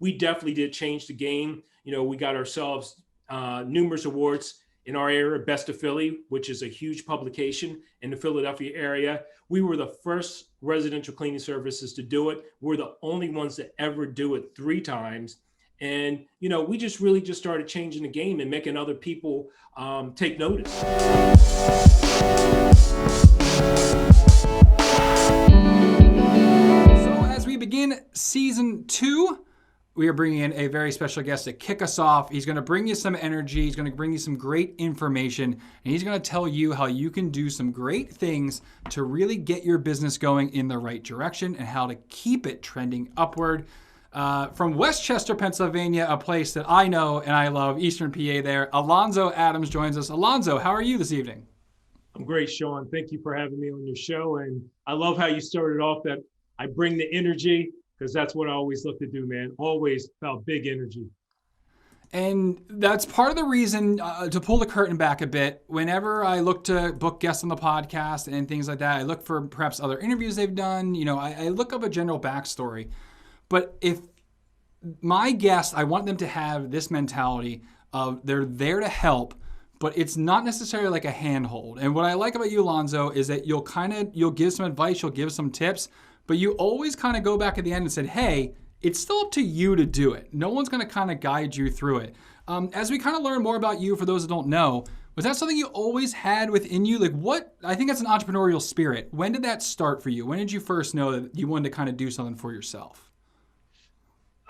we definitely did change the game. We got ourselves numerous awards in our area, Best of Philly, which is a huge publication in the Philadelphia area. We were the first residential cleaning services to do it. We're the only ones that ever do it 3 times. And, we just really just started changing the game and making other people take notice. So as we begin season 2, we are bringing in a very special guest to kick us off. He's going to bring you some energy. He's going to bring you some great information. And he's going to tell you how you can do some great things to really get your business going in the right direction and how to keep it trending upward. From Westchester, Pennsylvania, a place that I know and I love, Eastern PA there, Alonzo Adams joins us. Alonzo, how are you this evening? I'm great, Shawn. Thank you for having me on your show. And I love how you started off that I bring the energy, because that's what I always look to do, man. Always about big energy. And that's part of the reason, to pull the curtain back a bit, whenever I look to book guests on the podcast and things like that, I look for perhaps other interviews they've done. I look up a general backstory. But if my guests, I want them to have this mentality of they're there to help, but it's not necessarily like a handhold. And what I like about you, Alonzo, is that you'll give some advice, you'll give some tips, but you always kind of go back at the end and said, hey, it's still up to you to do it. No one's going to kind of guide you through it. As we kind of learn more about you, for those that don't know, was that something you always had within you? I think that's an entrepreneurial spirit. When did that start for you? When did you first know that you wanted to kind of do something for yourself?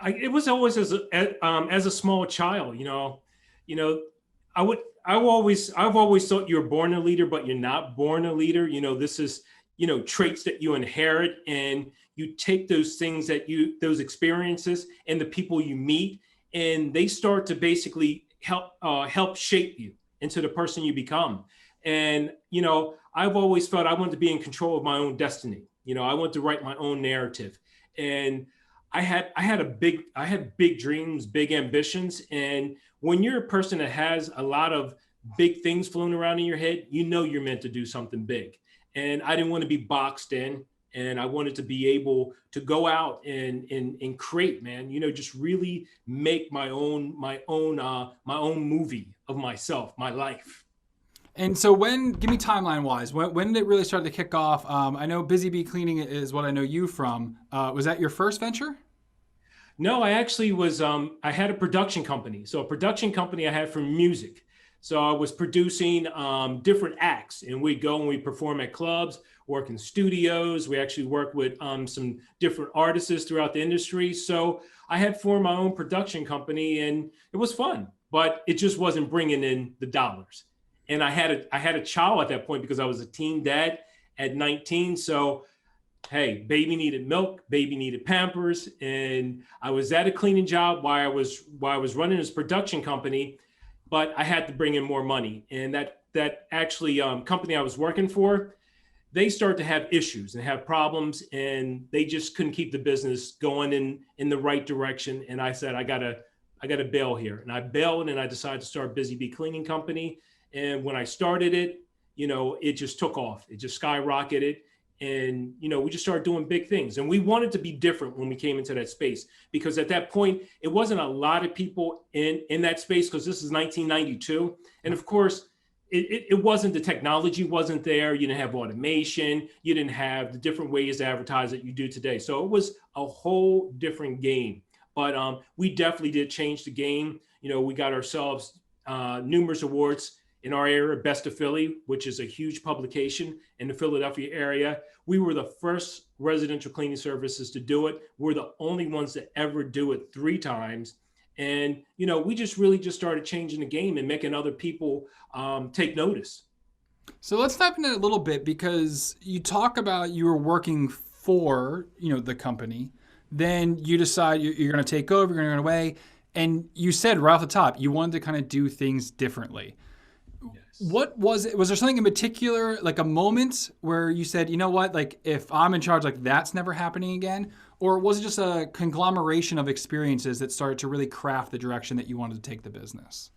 It was always as a small child, I've always thought you're born a leader, but you're not born a leader. This is, traits that you inherit, and you take those things those experiences and the people you meet, and they start to basically help shape you into the person you become. And, I've always felt I wanted to be in control of my own destiny. I want to write my own narrative. And I had big dreams, big ambitions. And when you're a person that has a lot of big things floating around in your head, you're meant to do something big. And I didn't want to be boxed in, and I wanted to be able to go out and create, man, just really make my own movie of myself, my life. And so give me timeline wise, when did it really start to kick off? I know Busy Bee Cleaning is what I know you from. Was that your first venture? No, I actually was, I had a production company. So a production company I had for music. So I was producing different acts, and we'd go and we'd perform at clubs, work in studios. We actually worked with some different artists throughout the industry. So I had formed my own production company, and it was fun, but it just wasn't bringing in the dollars. And I had a child at that point because I was a teen dad at 19. So, hey, baby needed milk, baby needed Pampers. And I was at a cleaning job while I was running this production company, but I had to bring in more money. And that actually company I was working for, they started to have issues and have problems, and they just couldn't keep the business going in the right direction. And I said, I gotta bail here. And I bailed, and I decided to start Busy Bee Cleaning Company. And when I started it, it just took off. It just skyrocketed. And, we just started doing big things. And we wanted to be different when we came into that space, because at that point, it wasn't a lot of people in that space, because this is 1992. And of course, it wasn't, the technology wasn't there. You didn't have automation. You didn't have the different ways to advertise that you do today. So it was a whole different game. But we definitely did change the game. We got ourselves numerous awards in our area, Best of Philly, which is a huge publication in the Philadelphia area. We were the first residential cleaning services to do it. We're the only ones that ever do it 3 times. And, we just really just started changing the game and making other people take notice. So let's dive into it a little bit, because you talk about you were working for, the company. Then you decide you're going to take over, you're going to go away. And you said right off the top, you wanted to kind of do things differently. What was it? Was there something in particular, like a moment where you said, you know what, like if I'm in charge, like that's never happening again? Or was it just a conglomeration of experiences that started to really craft the direction that you wanted to take the business?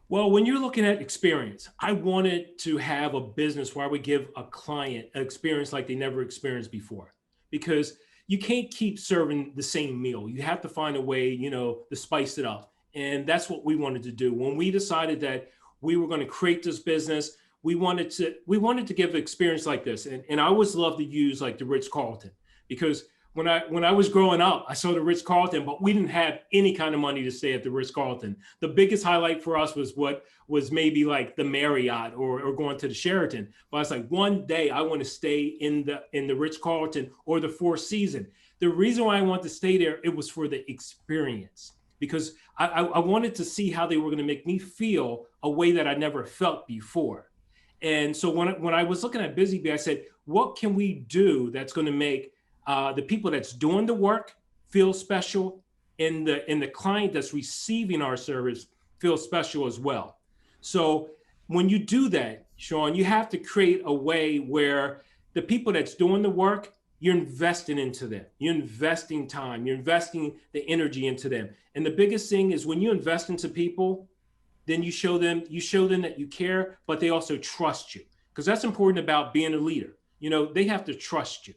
Well, when you're looking at experience, I wanted to have a business where I would give a client an experience like they never experienced before. Because, you can't keep serving the same meal. You have to find a way, you know, to spice it up. And that's what we wanted to do. When we decided that we were going to create this business, we wanted to give an experience like this. And I always love to use like the Ritz-Carlton, because when I was growing up, I saw the Ritz-Carlton, but we didn't have any kind of money to stay at the Ritz-Carlton. The biggest highlight for us was maybe like the Marriott or going to the Sheraton. But I was like, one day I want to stay in the Ritz-Carlton or the Four Seasons. The reason why I want to stay there, it was for the experience, because I wanted to see how they were going to make me feel a way that I never felt before. And so when I was looking at Busy Bee, I said, what can we do that's going to make the people that's doing the work feel special, and the client that's receiving our service feel special as well. So when you do that, Shawn, you have to create a way where the people that's doing the work, you're investing into them. You're investing time. You're investing the energy into them. And the biggest thing is when you invest into people, then you show them that you care, but they also trust you, because that's important about being a leader. You know, they have to trust you.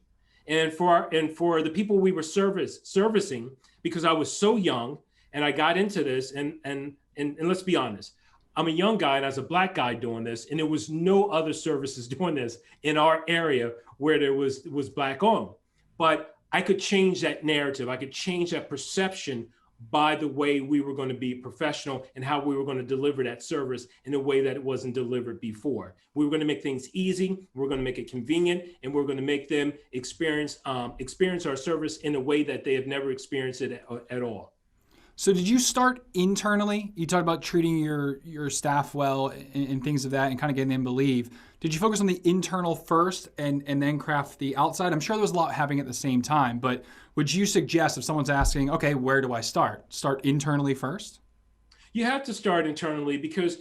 And for the people we were servicing, because I was so young and I got into this, and let's be honest, I'm a young guy and as a black guy doing this, and there was no other services doing this in our area where there was black owned. But I could change that narrative. I could change that perception by the way we were going to be professional and how we were going to deliver that service in a way that it wasn't delivered before. We were going to make things easy. We're going to make it convenient, and we're going to make them experience our service in a way that they have never experienced it at all. So did you start internally? You talked about treating your staff well and things of that and kind of getting them to believe. Did you focus on the internal first and then craft the outside? I'm sure there was a lot happening at the same time, but would you suggest if someone's asking, okay, where do I start? Start internally first? You have to start internally, because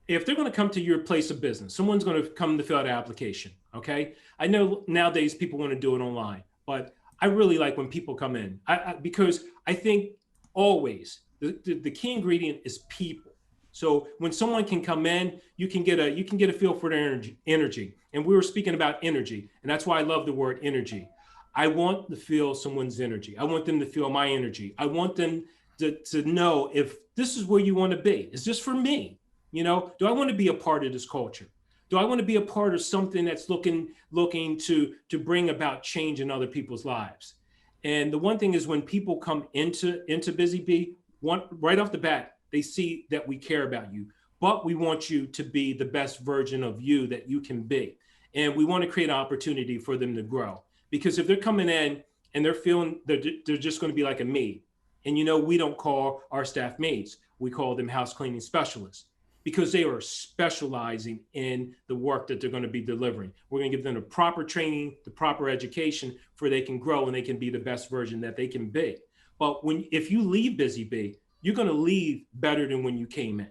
if they're going to come to your place of business, someone's going to come to fill out an application, okay? I know nowadays people want to do it online, but I really like when people come in because I think always the key ingredient is people. So when someone can come in, you can get a feel for their energy. And we were speaking about energy, and that's why I love the word energy. I want to feel someone's energy. I want them to feel my energy. I want them to know if this is where you want to be. Is this for me? You know, do I want to be a part of this culture? Do I want to be a part of something that's looking to bring about change in other people's lives? And the one thing is, when people come into Busy Bee, right off the bat, they see that we care about you, but we want you to be the best version of you that you can be. And we want to create an opportunity for them to grow. Because if they're coming in and they're feeling they're just going to be like a maid, and you know, we don't call our staff maids, we call them house cleaning specialists, because they are specializing in the work that they're going to be delivering. We're going to give them the proper training, the proper education, for they can grow and they can be the best version that they can be. But if you leave Busy Bee, you're going to leave better than when you came in.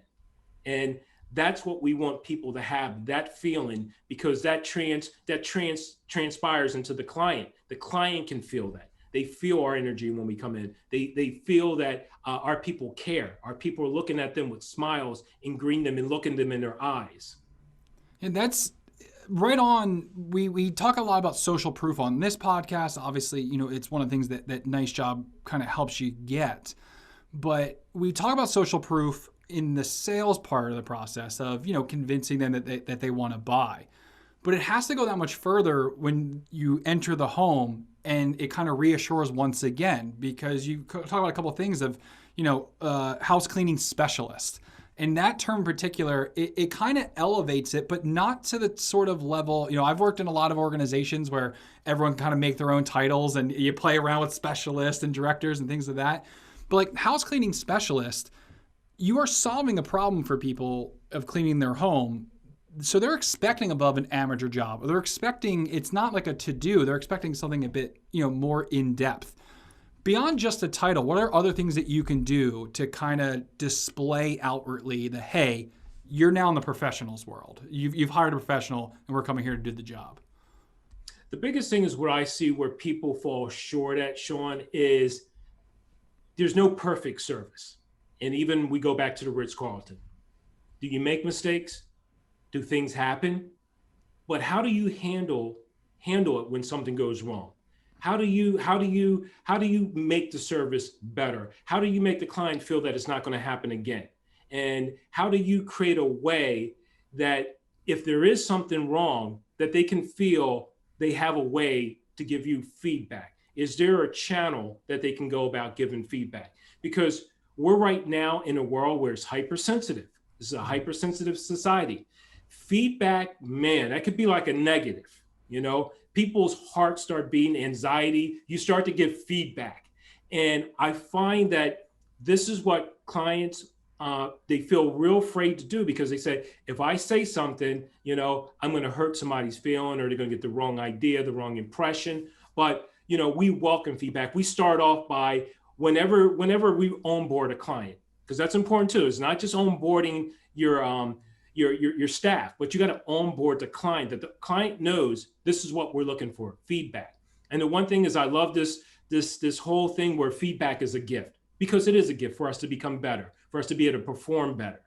And that's what we want people to have, that feeling, because that transpires into the client. The client can feel that. They feel our energy when we come in. They feel that our people care. Our people are looking at them with smiles and greeting them and looking them in their eyes. And that's right on. We talk a lot about social proof on this podcast. Obviously, you know, it's one of the things that NiceJob kind of helps you get. But we talk about social proof in the sales part of the process of, you know, convincing them that they want to buy. But it has to go that much further when you enter the home, and it kind of reassures once again, because you talk about a couple of things of, you know, house cleaning specialist. And that term in particular, it kind of elevates it, but not to the sort of level, you know, I've worked in a lot of organizations where everyone kind of make their own titles and you play around with specialists and directors and things like that. But like house cleaning specialist, you are solving a problem for people of cleaning their home. So they're expecting above an amateur job. They're expecting, it's not like a to-do. They're expecting something a bit, you know, more in depth. Beyond just a title, what are other things that you can do to kind of display outwardly the, hey, you're now in the professionals world. You've hired a professional and we're coming here to do the job. The biggest thing is what I see where people fall short at, Shawn, is there's no perfect service. And even we go back to the Ritz-Carlton. Do you make mistakes? Do things happen? But how do you handle it when something goes wrong? How do you make the service better? How do you make the client feel that it's not going to happen again? And how do you create a way that if there is something wrong, that they can feel they have a way to give you feedback? Is there a channel that they can go about giving feedback? Because we're right now in a world where it's hypersensitive. This is a hypersensitive society. Feedback, man, that could be like a negative, you know? People's hearts start beating, anxiety, you start to give feedback. And I find that this is what clients, they feel real afraid to do, because they say, if I say something, you know, I'm going to hurt somebody's feeling, or they're going to get the wrong idea, the wrong impression. But, you know, we welcome feedback. We start off by whenever we onboard a client, because that's important too. It's not just onboarding your staff, but you got to onboard the client, that the client knows this is what we're looking for, feedback. And the one thing is, I love this whole thing where feedback is a gift, because it is a gift for us to become better, for us to be able to perform better.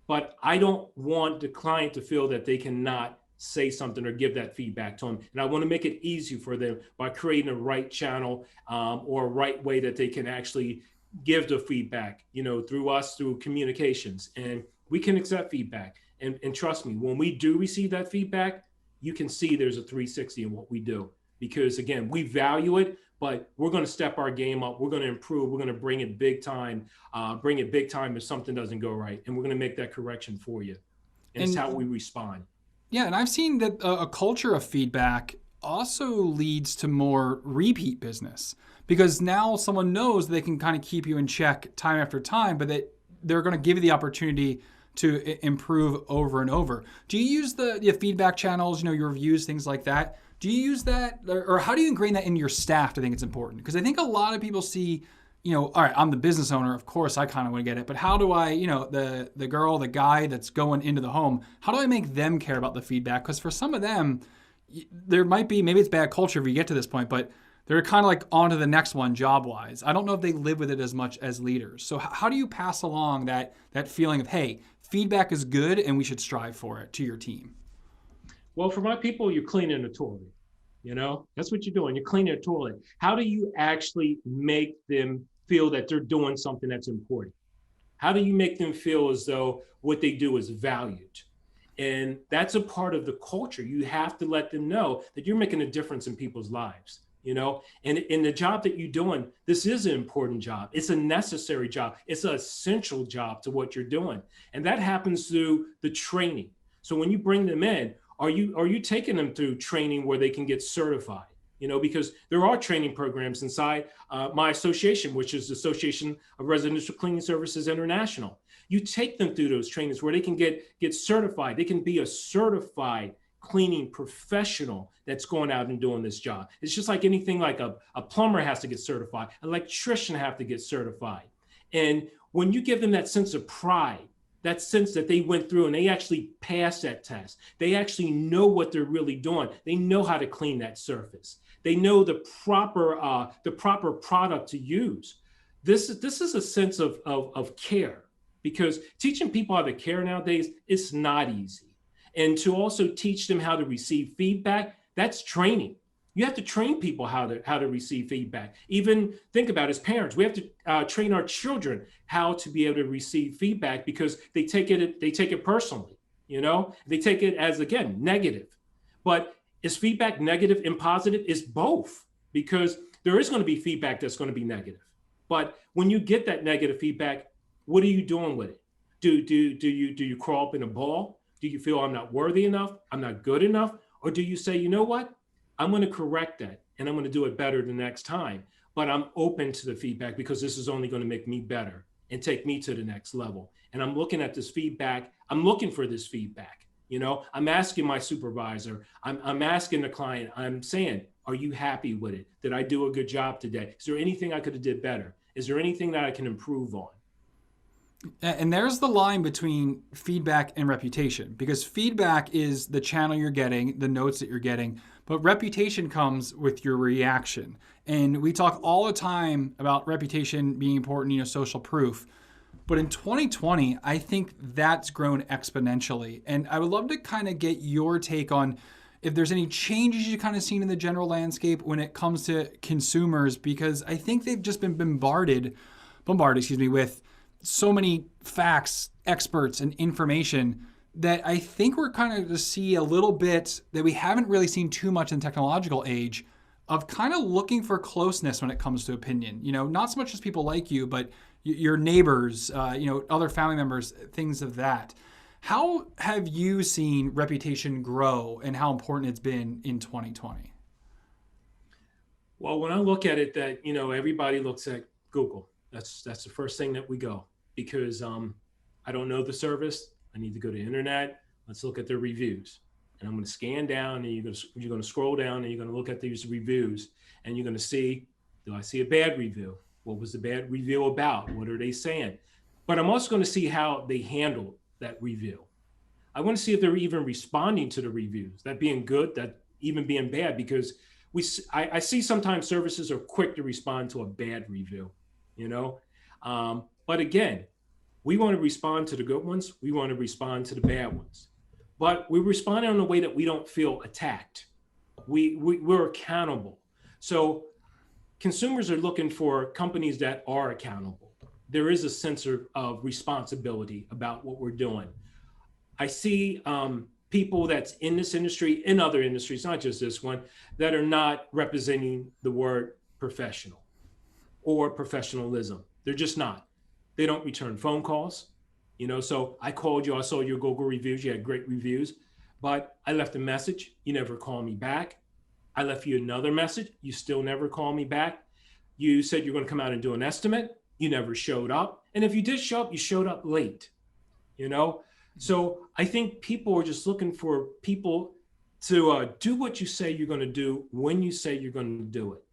But I don't want the client to feel that they cannot say something or give that feedback to them. And I want to make it easy for them by creating a right channel, or a right way that they can actually give the feedback, you know, through us, through communications. And we can accept feedback. And trust me, when we do receive that feedback, you can see there's a 360 in what we do. Because again, we value it, but we're going to step our game up. We're going to improve. We're going to bring it big time if something doesn't go right. And we're going to make that correction for you. And it's how we respond. Yeah, and I've seen that a culture of feedback also leads to more repeat business, because now someone knows they can kind of keep you in check time after time, but that they're going to give you the opportunity to improve over and over. Do you use the feedback channels, you know, your reviews, things like that? Do you use that, or how do you ingrain that into your staff to think it's important? Because I think a lot of people see, you know, all right, I'm the business owner, of course I kind of want to get it, but how do I, you know, the girl, the guy that's going into the home, how do I make them care about the feedback? Because for some of them, there might be, maybe it's bad culture if you get to this point, but they're kind of like on to the next one job-wise. I don't know if they live with it as much as leaders. So how do you pass along that feeling of, hey, feedback is good and we should strive for it to your team? Well, for my people, you're cleaning the toilet. You know, that's what you're doing. You're cleaning the toilet. How do you actually make them feel that they're doing something that's important? How do you make them feel as though what they do is valued? And that's a part of the culture. You have to let them know that you're making a difference in people's lives, you know, and in the job that you're doing, this is an important job. It's a necessary job. It's an essential job to what you're doing. And that happens through the training. So when you bring them in, are you taking them through training where they can get certified? You know, because there are training programs inside my association, which is the Association of Residential Cleaning Services International. You take them through those trainings where they can get certified. They can be a certified cleaning professional that's going out and doing this job. It's just like anything, like a plumber has to get certified, an electrician have to get certified. And when you give them that sense of pride, that sense that they went through and they actually passed that test, they actually know what they're really doing. They know how to clean that surface. They know the proper product to use. This is a sense of care, because teaching people how to care nowadays, it's not easy. And to also teach them how to receive feedback, that's training. You have to train people how to receive feedback. Even think about it, as parents, we have to train our children how to be able to receive feedback, because they take it personally. You know, they take it as, again, negative. But is feedback negative and positive? It's both, because there is going to be feedback that's going to be negative. But when you get that negative feedback, what are you doing with it? Do you crawl up in a ball? Do you feel I'm not worthy enough? I'm not good enough? Or do you say, you know what? I'm going to correct that and I'm going to do it better the next time. But I'm open to the feedback, because this is only going to make me better and take me to the next level. And I'm looking at this feedback. I'm looking for this feedback. You know, I'm asking my supervisor, I'm asking the client, I'm saying, are you happy with it? Did I do a good job today? Is there anything I could have did better? Is there anything that I can improve on? And there's the line between feedback and reputation, because feedback is the channel you're getting, the notes that you're getting, but reputation comes with your reaction. And we talk all the time about reputation being important, you know, social proof. But in 2020, I think that's grown exponentially. And I would love to kind of get your take on, if there's any changes you kind of seen in the general landscape when it comes to consumers, because I think they've just been bombarded, with so many facts, experts, and information that I think we're kind of to see a little bit that we haven't really seen too much in the technological age of kind of looking for closeness when it comes to opinion. Not so much as people like you, but your neighbors, other family members, things of that. How have you seen reputation grow and how important it's been in 2020? Well, when I look at it, that everybody looks at Google. That's the first thing that we go, because I don't know the service. I need to go to the internet. Let's look at their reviews. And I'm going to scan down, and you're going to scroll down, and you're going to look at these reviews, and you're going to see, do I see a bad review? What was the bad review about? What are they saying? But I'm also going to see how they handled that review. I want to see if they're even responding to the reviews, that being good, that even being bad, because I see sometimes services are quick to respond to a bad review, but again, we want to respond to the good ones. We want to respond to the bad ones, but we respond in a way that we don't feel attacked. We're accountable. So consumers are looking for companies that are accountable. There is a sense of responsibility about what we're doing. I see people that's in this industry, in other industries, not just this one, that are not representing the word professional or professionalism. They're just not. They don't return phone calls. So I called you, I saw your Google reviews, you had great reviews, but I left a message, you never called me back. I left you another message, you still never called me back. You said you're going to come out and do an estimate, you never showed up. And if you did show up, you showed up late, So I think people are just looking for people to do what you say you're going to do when you say you're going to do it,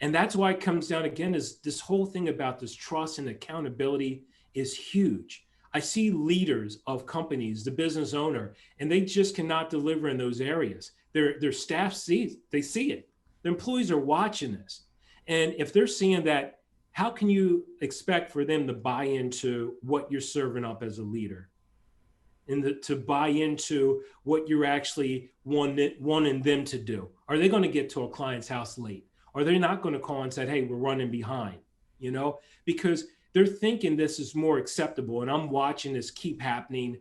And that's why it comes down again is this whole thing about this trust and accountability is huge. I see leaders of companies, the business owner, and they just cannot deliver in those areas. Their staff see it. The employees are watching this. And if they're seeing that, how can you expect for them to buy into what you're serving up as a leader and to buy into what you're actually wanting them to do? Are they going to get to a client's house late? Are they not going to call and say, hey, we're running behind, because they're thinking this is more acceptable. And I'm watching this keep happening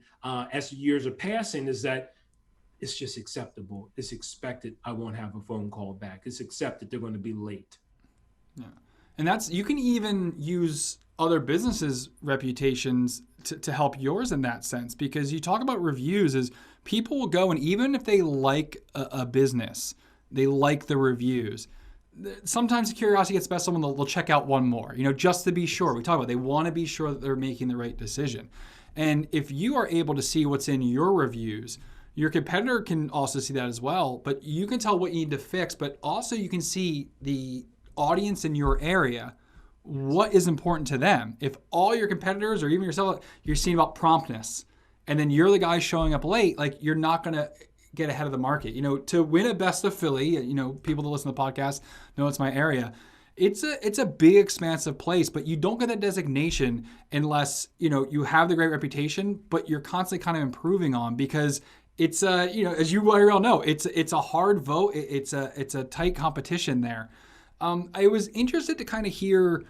as the years are passing, is that it's just acceptable. It's expected. I won't have a phone call back. It's accepted. They're going to be late. Yeah. And you can even use other businesses' reputations to help yours in that sense, because you talk about reviews as people will go, and even if they like a business, they like the reviews. Sometimes curiosity gets best. Someone they'll check out one more, just to be sure. We talk about they want to be sure that they're making the right decision. And if you are able to see what's in your reviews, your competitor can also see that as well. But you can tell what you need to fix, but also you can see the audience in your area, what is important to them. If all your competitors or even yourself, you're seeing about promptness, and then you're the guy showing up late, like you're not going to get ahead of the market. To win a Best of Philly, people that listen to the podcast know it's my area. It's a big, expansive place, but you don't get that designation unless, you have the great reputation, but you're constantly kind of improving on, because it's as you very well know, it's a hard vote. It's a tight competition there. I was interested to kind of hear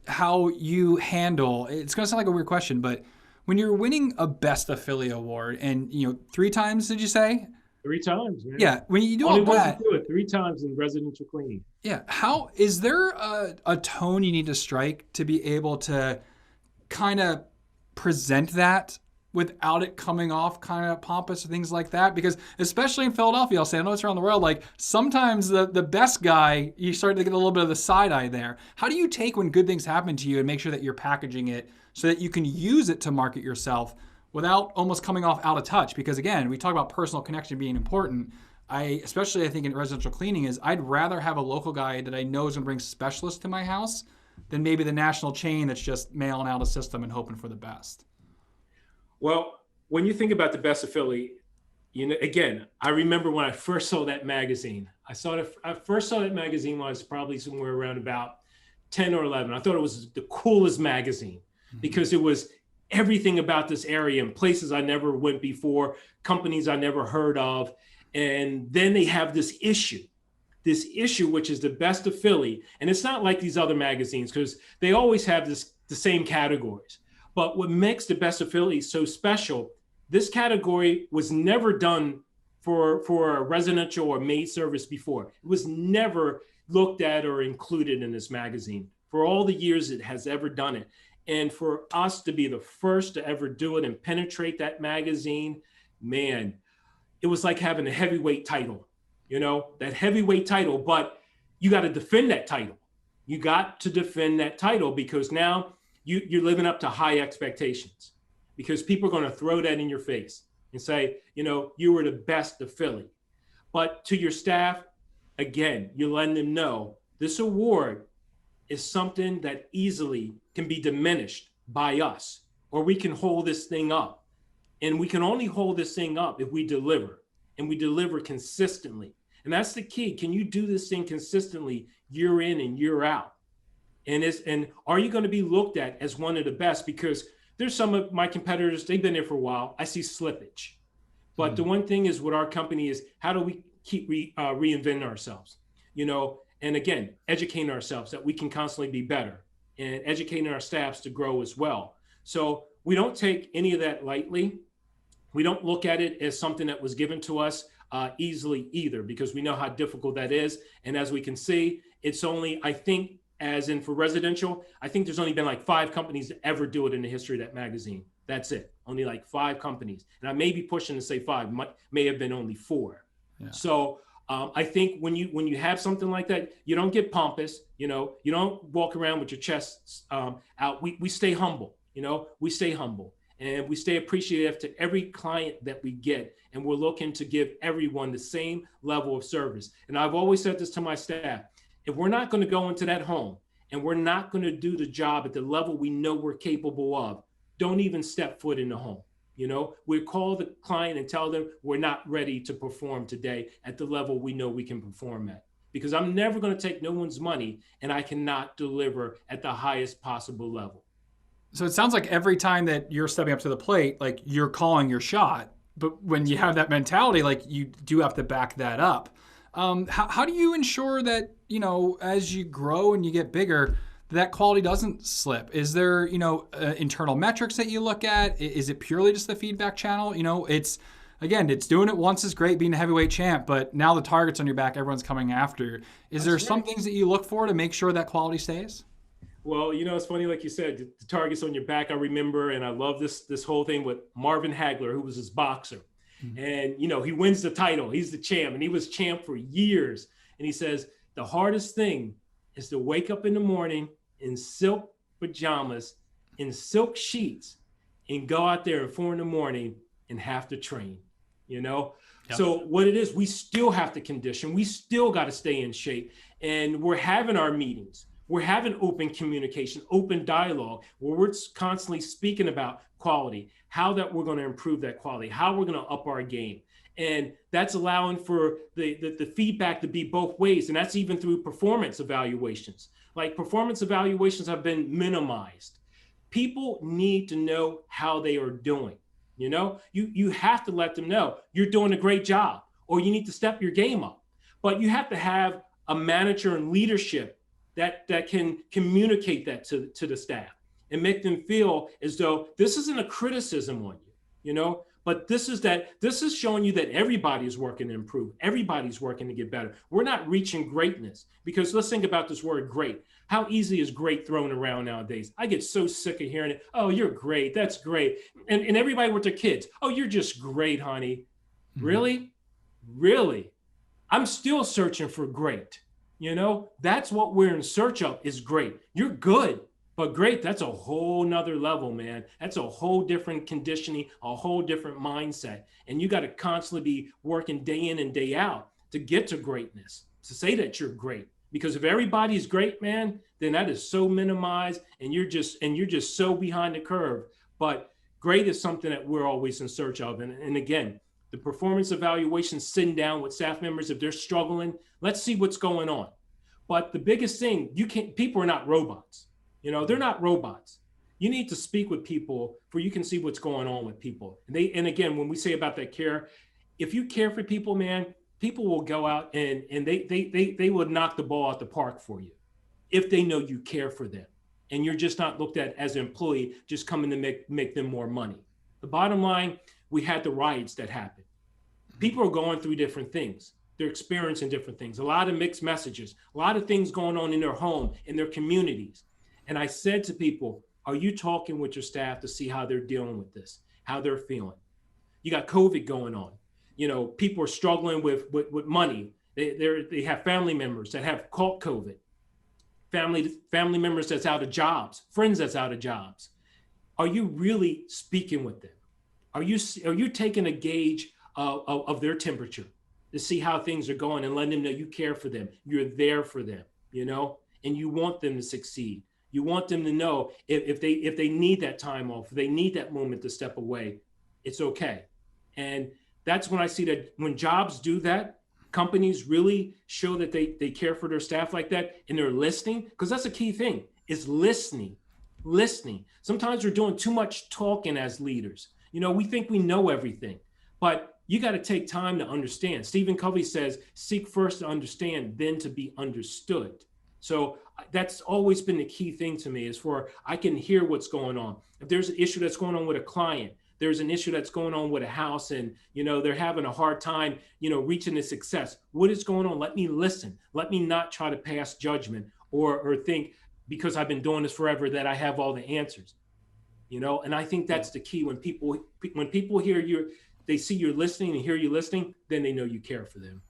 how you handle, it's going to sound like a weird question, but when you're winning a Best of Philly award, and 3 times, did you say? 3 times. Man. Yeah. When you do all that, do it 3 times in residential cleaning. Yeah. How is there a tone you need to strike to be able to kind of present that without it coming off kind of pompous or things like that? Because especially in Philadelphia, I'll say, I know it's around the world, like sometimes the best guy, you start to get a little bit of the side eye there. How do you take when good things happen to you and make sure that you're packaging it so that you can use it to market yourself without almost coming off out of touch? Because again, we talk about personal connection being important. I think in residential cleaning is I'd rather have a local guy that I know is going to bring specialists to my house than maybe the national chain that's just mailing out a system and hoping for the best. Well, when you think about the Best of Philly, again, I remember when I first saw that magazine. I first saw that magazine when I was probably somewhere around about 10 or 11. I thought it was the coolest magazine because it was everything about this area and places I never went before, companies I never heard of. And then they have this issue, which is the best of Philly. And it's not like these other magazines, because they always have the same categories. But what makes the best of Philly so special, this category was never done for a residential or maid service before. It was never looked at or included in this magazine for all the years it has ever done it. And for us to be the first to ever do it and penetrate that magazine, man, it was like having a heavyweight title, that heavyweight title, but you got to defend that title. You got to defend that title, because now you're living up to high expectations, because people are going to throw that in your face and say, you were the best of Philly. But to your staff, again, you're letting them know this award is something that easily can be diminished by us, or we can hold this thing up. And we can only hold this thing up if we deliver, and we deliver consistently. And that's the key. Can you do this thing consistently year in and year out? And are you going to be looked at as one of the best? Because there's some of my competitors, they've been there for a while. I see slippage. But the one thing is with our company is, how do we keep reinventing ourselves? And again, educating ourselves that we can constantly be better, and educating our staffs to grow as well. So we don't take any of that lightly. We don't look at it as something that was given to us easily either, because we know how difficult that is. And as we can see, it's only, I think, as in for residential, I think there's only been like 5 companies that ever do it in the history of that magazine. That's it. Only like 5 companies. And I may be pushing to say 5, may have been only 4. Yeah. So I think when you have something like that, you don't get pompous, you don't walk around with your chest out. We stay humble, we stay humble, and we stay appreciative to every client that we get. And we're looking to give everyone the same level of service. And I've always said this to my staff: if we're not going to go into that home and we're not going to do the job at the level we know we're capable of, don't even step foot in the home. We call the client and tell them we're not ready to perform today at the level we know we can perform at. Because I'm never going to take no one's money and I cannot deliver at the highest possible level. So it sounds like every time that you're stepping up to the plate, like you're calling your shot. But when you have that mentality, like you do have to back that up. How do you ensure that, as you grow and you get bigger, that quality doesn't slip? Is there, internal metrics that you look at? Is it purely just the feedback channel? It's doing it once is great, being a heavyweight champ, but now the target's on your back, everyone's coming after you. Is there some things that you look for to make sure that quality stays? Well, it's funny, like you said, the target's on your back. I remember, and I love this whole thing with Marvin Hagler, who was his boxer. Mm-hmm. And, he wins the title. He's the champ, and he was champ for years. And he says, the hardest thing is to wake up in the morning in silk pajamas, in silk sheets, and go out there at 4 a.m. and have to train, Yep. So what it is, we still have to condition. We still got to stay in shape. And we're having our meetings. We're having open communication, open dialogue, where we're constantly speaking about quality, how that we're going to improve that quality, how we're going to up our game. And that's allowing for the feedback to be both ways. And that's even through performance evaluations. Like, performance evaluations have been minimized. People need to know how they are doing. You have to let them know you're doing a great job, or you need to step your game up. But you have to have a manager and leadership that can communicate that to the staff and make them feel as though this isn't a criticism on you, but this is showing you that everybody is working to improve. Everybody's working to get better. We're not reaching greatness, because let's think about this word great. How easy is great thrown around nowadays? I get so sick of hearing it. Oh, you're great. That's great. And everybody with their kids. Oh, you're just great, honey. Mm-hmm. Really? I'm still searching for great. That's what we're in search of, is great. You're good, but great, that's a whole nother level, man. That's a whole different conditioning, a whole different mindset. And you got to constantly be working day in and day out to get to greatness, to say that you're great. Because if everybody's great, man, then that is so minimized, and you're just so behind the curve. But great is something that we're always in search of. And again, the performance evaluation, sitting down with staff members, if they're struggling, let's see what's going on. But the biggest thing, people are not robots. They're not robots. You need to speak with people for you can see what's going on with people. And again, when we say about that care, if you care for people, man, people will go out and they will knock the ball out the park for you if they know you care for them. And you're just not looked at as an employee, just coming to make them more money. The bottom line, we had the riots that happened. People are going through different things. They're experiencing different things, a lot of mixed messages, a lot of things going on in their home, in their communities. And I said to people, are you talking with your staff to see how they're dealing with this, how they're feeling? You got COVID going on. You know, people are struggling with money. They have family members that have caught COVID. Family members that's out of jobs, friends that's out of jobs. Are you really speaking with them? Are you taking a gauge of their temperature to see how things are going and letting them know you care for them, you're there for them, you know, and you want them to succeed. You want them to know if they need that time off, if they need that moment to step away, it's okay. And that's when I see that when jobs do that, companies really show that they care for their staff like that, and they're listening, because that's a key thing, is listening. Sometimes we're doing too much talking as leaders. You know, we think we know everything, but you got to take time to understand. Stephen Covey says, seek first to understand, then to be understood. So that's always been the key thing to me, is for I can hear what's going on. If there's an issue that's going on with a client, there's an issue that's going on with a house, and, you know, they're having a hard time, you know, reaching the success. What is going on? Let me listen. Let me not try to pass judgment or think because I've been doing this forever that I have all the answers, you know? And I think that's the key. When people hear you, they see you're listening and hear you listening, then they know you care for them.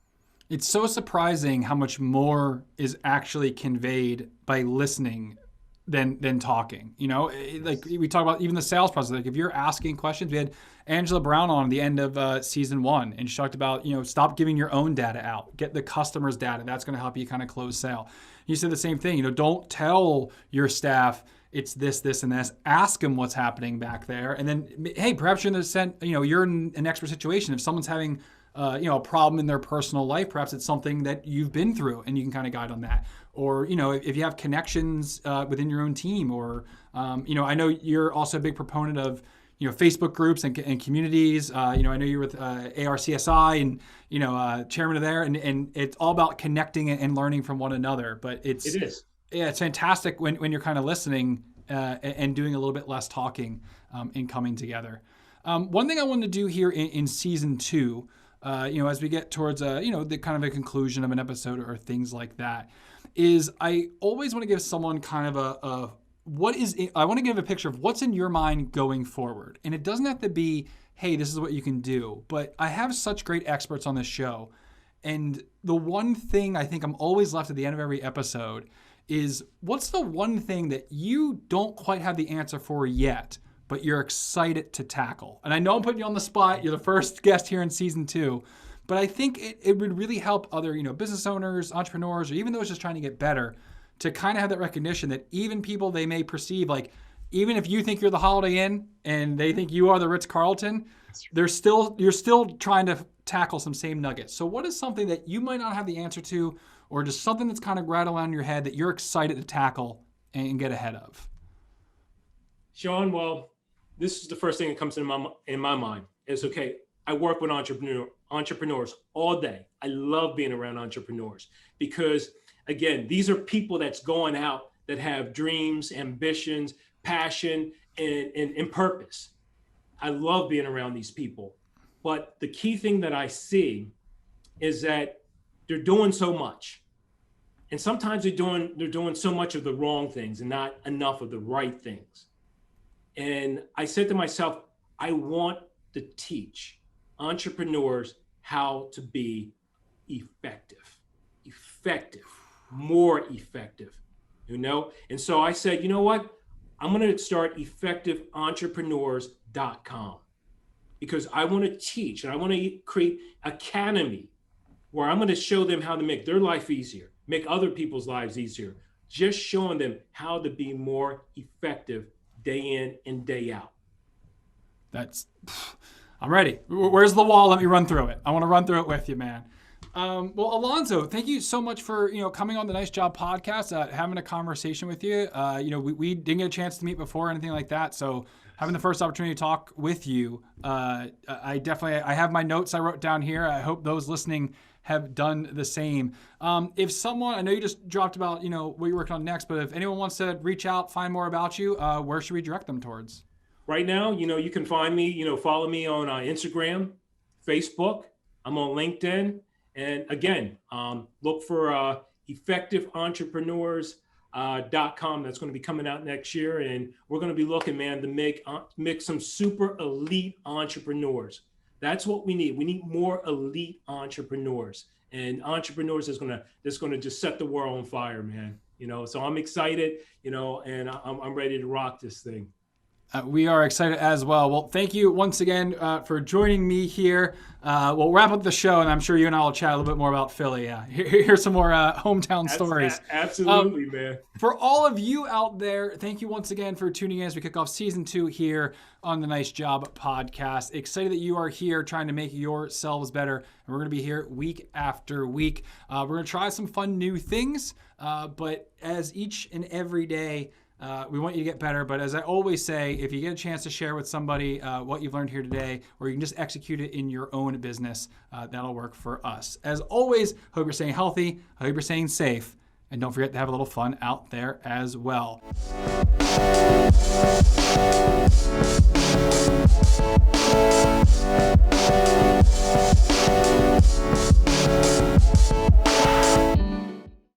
It's so surprising how much more is actually conveyed by listening than talking. You know, like we talk about even the sales process. Like if you're asking questions, we had Angela Brown on the end of season 1, and she talked about, you know, stop giving your own data out, get the customer's data. That's going to help you kind of close sale. You said the same thing. You know, don't tell your staff it's this, and this. Ask them what's happening back there, and then hey, perhaps you're you're in an expert situation. If someone's having a problem in their personal life, perhaps it's something that you've been through and you can kind of guide on that. Or, you know, if you have connections within your own team, or, I know you're also a big proponent of, you know, Facebook groups and communities. I know you're with ARCSI and, chairman of there, and it's all about connecting and learning from one another. But it is. Yeah, it's fantastic when you're kind of listening and doing a little bit less talking and coming together. One thing I wanted to do here in season 2, as we get towards the kind of a conclusion of an episode or things like that, is I always want to give someone kind of I want to give a picture of what's in your mind going forward. And it doesn't have to be, hey, this is what you can do. But I have such great experts on this show. And the one thing I think I'm always left at the end of every episode is, what's the one thing that you don't quite have the answer for yet, but you're excited to tackle? And I know I'm putting you on the spot. You're the first guest here in season 2. But I think it would really help other, business owners, entrepreneurs, or even those just trying to get better, to kind of have that recognition that even people they may perceive, like, even if you think you're the Holiday Inn and they think you are the Ritz-Carlton, you're still trying to tackle some same nuggets. So what is something that you might not have the answer to, or just something that's kind of rattling in your head that you're excited to tackle and get ahead of? Shawn, well, this is the first thing that comes in my mind is, okay, I work with entrepreneurs all day. I love being around entrepreneurs because, again, these are people that's going out that have dreams, ambitions, passion, and purpose. I love being around these people. But the key thing that I see is that they're doing so much. And sometimes they're doing so much of the wrong things and not enough of the right things. And I said to myself, I want to teach entrepreneurs how to be effective, more effective, And so I said, you know what? I'm going to start effectiveentrepreneurs.com because I want to teach and I want to create academy where I'm going to show them how to make their life easier, make other people's lives easier, just showing them how to be more effective day in and day out. I'm ready. Where's the wall? Let me run through it. I want to run through it with you, man. Well, Alonzo, thank you so much for coming on the Nice Job podcast, having a conversation with you. We didn't get a chance to meet before or anything like that, so having the first opportunity to talk with you. I have my notes I wrote down here. I hope those listening have done the same. If someone, I know you just dropped about, what you're working on next, but if anyone wants to reach out, find more about you, where should we direct them towards? Right now, you can find me, follow me on Instagram, Facebook. I'm on LinkedIn. And again, look for effectiveentrepreneurs.com. That's going to be coming out next year. And we're going to be looking, man, to make some super elite entrepreneurs. That's what we need. We need more elite entrepreneurs, and entrepreneurs that's going to just set the world on fire, man. So I'm excited, and I'm ready to rock this thing. We are excited as well. Well, thank you once again for joining me here. We'll wrap up the show, and I'm sure you and I will chat a little bit more about Philly. Here's some more hometown stories. Absolutely, man. For all of you out there, thank you once again for tuning in as we kick off season 2 here on the Nice Job podcast. Excited that you are here trying to make yourselves better. And we're going to be here week after week. We're going to try some fun new things, but as each and every day, we want you to get better, but as I always say, if you get a chance to share with somebody what you've learned here today, or you can just execute it in your own business, that'll work for us. As always, hope you're staying healthy, hope you're staying safe, and don't forget to have a little fun out there as well.